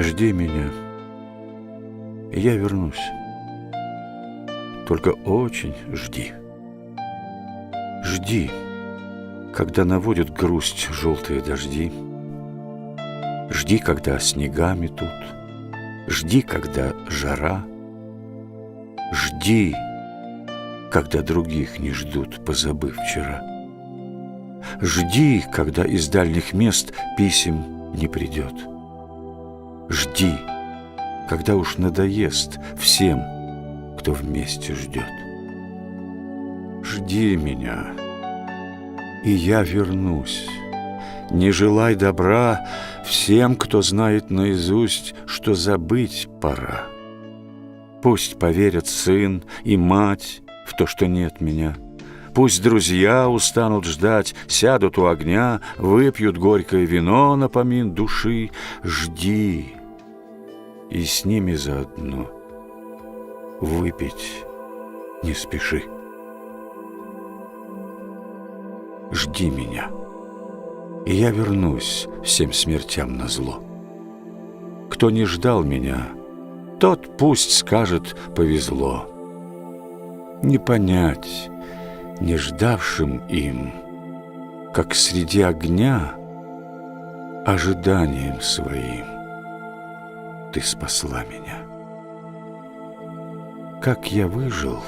Жди меня, и я вернусь. Только очень жди. Жди, когда наводят грусть желтые дожди. Жди, когда снега метут. Жди, когда жара. Жди, когда других не ждут, позабыв вчера. Жди, когда из дальних мест писем не придет. Жди, когда уж надоест всем, кто вместе ждет. Жди меня, и я вернусь. Не желай добра всем, кто знает наизусть, что забыть пора. Пусть поверят сын и мать в то, что нет меня. Пусть друзья устанут ждать, сядут у огня, выпьют горькое вино напомин души. Жди, и с ними заодно выпить не спеши. Жди меня, и я вернусь всем смертям назло. Кто не ждал меня, тот пусть скажет повезло. Не понять не ждавшим им, как среди огня ожиданием своим ты спасла меня. Как я выжил,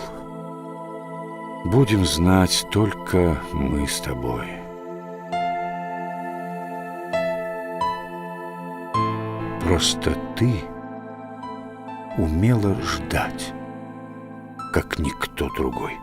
будем знать только мы с тобой. Просто ты умела ждать, как никто другой.